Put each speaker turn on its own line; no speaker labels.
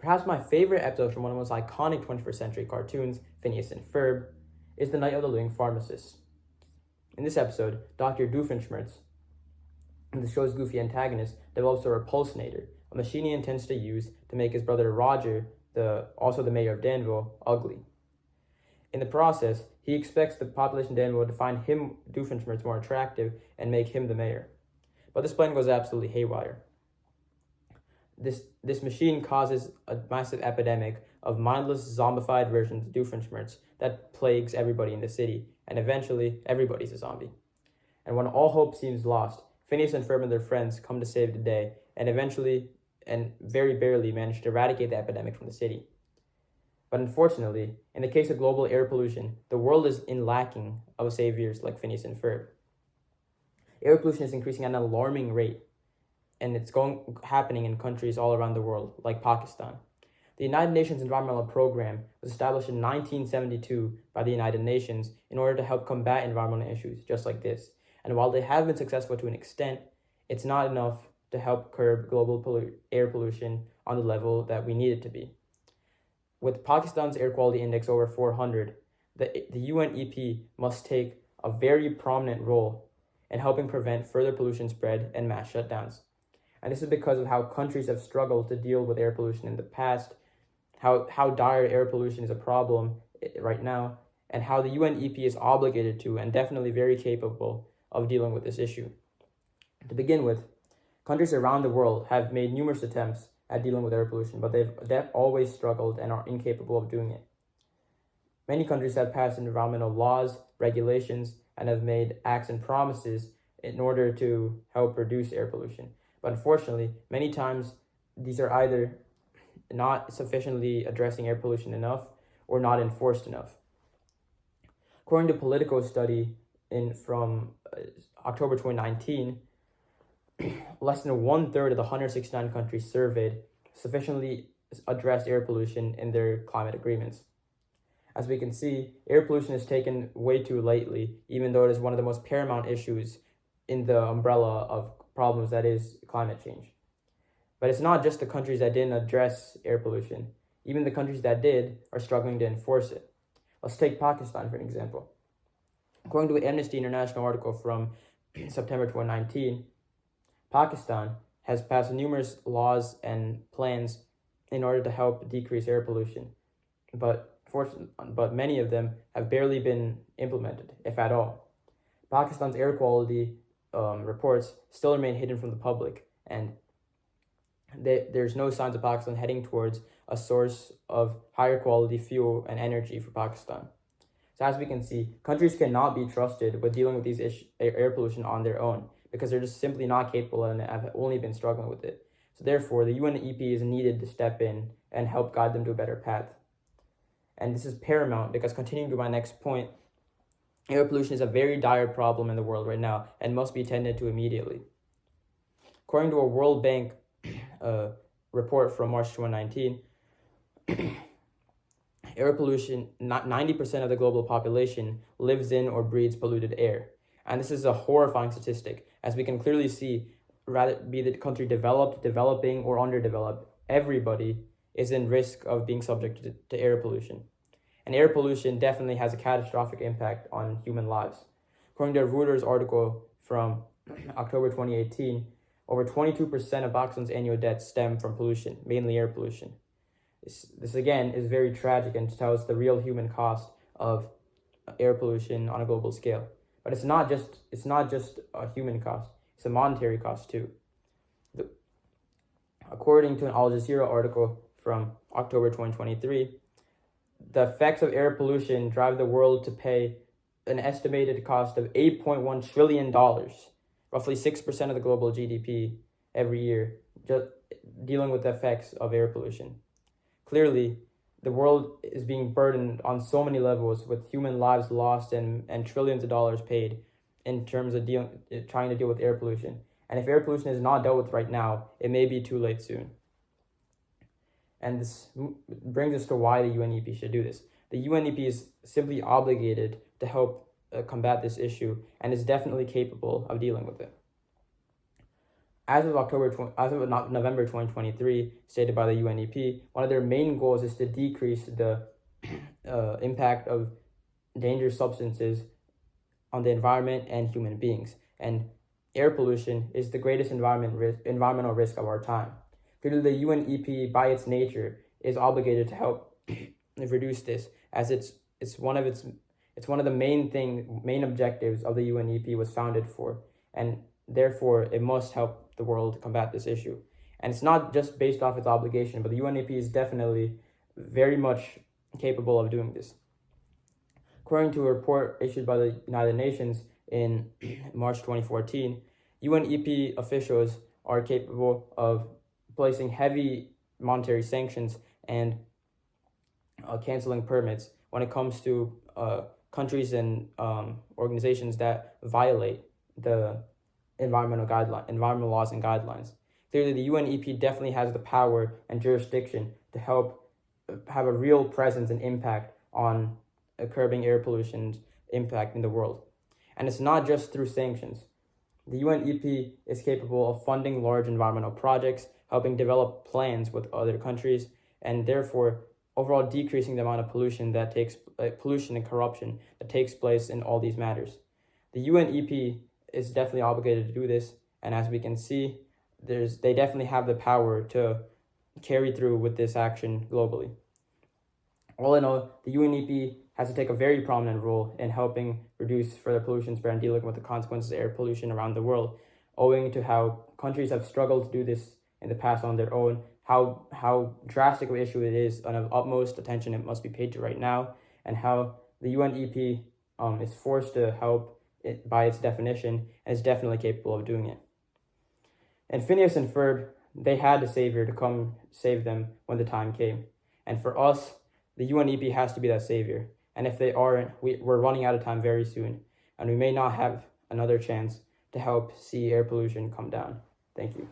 Perhaps my favorite episode from one of the most iconic 21st century cartoons, Phineas and Ferb, is The Night of the Living Pharmacist. In this episode, Dr. Doofenshmirtz, the show's goofy antagonist, develops a repulsinator, a machine he intends to use to make his brother Roger, also the mayor of Danville, ugly. In the process, he expects the population of Danville to find him, Doofenshmirtz, more attractive and make him the mayor. But this plan goes absolutely haywire. This machine causes a massive epidemic of mindless, zombified versions of Doofenshmirtz that plagues everybody in the city, and eventually, everybody's a zombie. And when all hope seems lost, Phineas and Ferb and their friends come to save the day, and eventually, and very barely, manage to eradicate the epidemic from the city. But unfortunately, in the case of global air pollution, the world is in lacking of saviors like Phineas and Ferb. Air pollution is increasing at an alarming rate, and it's happening in countries all around the world, like Pakistan. The United Nations Environmental Program was established in 1972 by the United Nations in order to help combat environmental issues just like this. And while they have been successful to an extent, it's not enough to help curb global air pollution on the level that we need it to be. With Pakistan's air quality index over 400, the UNEP must take a very prominent role in helping prevent further pollution spread and mass shutdowns. And this is because of how countries have struggled to deal with air pollution in the past, how dire air pollution is a problem right now, and how the UNEP is obligated to and definitely very capable of dealing with this issue. To begin with, countries around the world have made numerous attempts at dealing with air pollution, but they've always struggled and are incapable of doing it. Many countries have passed environmental laws, regulations, and have made acts and promises in order to help reduce air pollution. But unfortunately, many times these are either not sufficiently addressing air pollution enough or not enforced enough. According to a Politico study from October 2019, less than 1/3 of the 169 countries surveyed sufficiently addressed air pollution in their climate agreements. As we can see, air pollution is taken way too lightly, even though it is one of the most paramount issues in the umbrella of problems that is climate change. But it's not just the countries that didn't address air pollution. Even the countries that did are struggling to enforce it. Let's take Pakistan for an example. According to an Amnesty International article from September 2019, Pakistan has passed numerous laws and plans in order to help decrease air pollution, but many of them have barely been implemented, if at all. Pakistan's air quality reports still remain hidden from the public, and there's no signs of Pakistan heading towards a source of higher quality fuel and energy for Pakistan. So as we can see, countries cannot be trusted with dealing with these air pollution on their own because they're just simply not capable and have only been struggling with it. So therefore, the UNEP is needed to step in and help guide them to a better path. And this is paramount because, continuing to my next point, air pollution is a very dire problem in the world right now and must be tended to immediately. According to a World Bank report from March 2019, air pollution, 90% of the global population lives in or breathes polluted air. And this is a horrifying statistic, as we can clearly see, rather be the country developed, developing, or underdeveloped, everybody is in risk of being subject to air pollution. And air pollution definitely has a catastrophic impact on human lives. According to a Reuters article from October 2018, over 22% of Pakistan's annual deaths stem from pollution, mainly air pollution. This again is very tragic and tells the real human cost of air pollution on a global scale. But it's not just a human cost, it's a monetary cost too. According to an Al Jazeera article from October 2023, the effects of air pollution drive the world to pay an estimated cost of $8.1 trillion, roughly 6% of the global GDP every year, just dealing with the effects of air pollution. Clearly, the world is being burdened on so many levels, with human lives lost and trillions of dollars paid in terms of trying to deal with air pollution. And if air pollution is not dealt with right now, it may be too late soon. And this brings us to why the UNEP should do this. The UNEP is simply obligated to help combat this issue and is definitely capable of dealing with it. as of November 2023, stated by the UNEP, one of their main goals is to decrease the impact of dangerous substances on the environment and human beings. And air pollution is the greatest environmental risk of our time. Clearly, the UNEP, by its nature, is obligated to help reduce this, as it's one of the main objectives of the UNEP was founded for, and therefore it must help the world combat this issue. And it's not just based off its obligation, but the UNEP is definitely very much capable of doing this. According to a report issued by the United Nations in March 2014, UNEP officials are capable of placing heavy monetary sanctions and canceling permits when it comes to countries and organizations that violate the environmental laws and guidelines. Clearly, the UNEP definitely has the power and jurisdiction to help have a real presence and impact on curbing air pollution's impact in the world. And it's not just through sanctions. The UNEP is capable of funding large environmental projects, helping develop plans with other countries, and therefore overall decreasing the amount of pollution and corruption that takes place in all these matters. The UNEP is definitely obligated to do this, and as we can see, they definitely have the power to carry through with this action globally. All in all, the UNEP has to take a very prominent role in helping reduce further pollution spread and dealing with the consequences of air pollution around the world, owing to how countries have struggled to do this in the past on their own, how drastic of an issue it is, and of utmost attention it must be paid to right now, and how the UNEP is forced to help it by its definition, and is definitely capable of doing it. And Phineas and Ferb, they had a savior to come save them when the time came. And for us, the UNEP has to be that savior. And if they aren't, we're running out of time very soon, and we may not have another chance to help see air pollution come down. Thank you.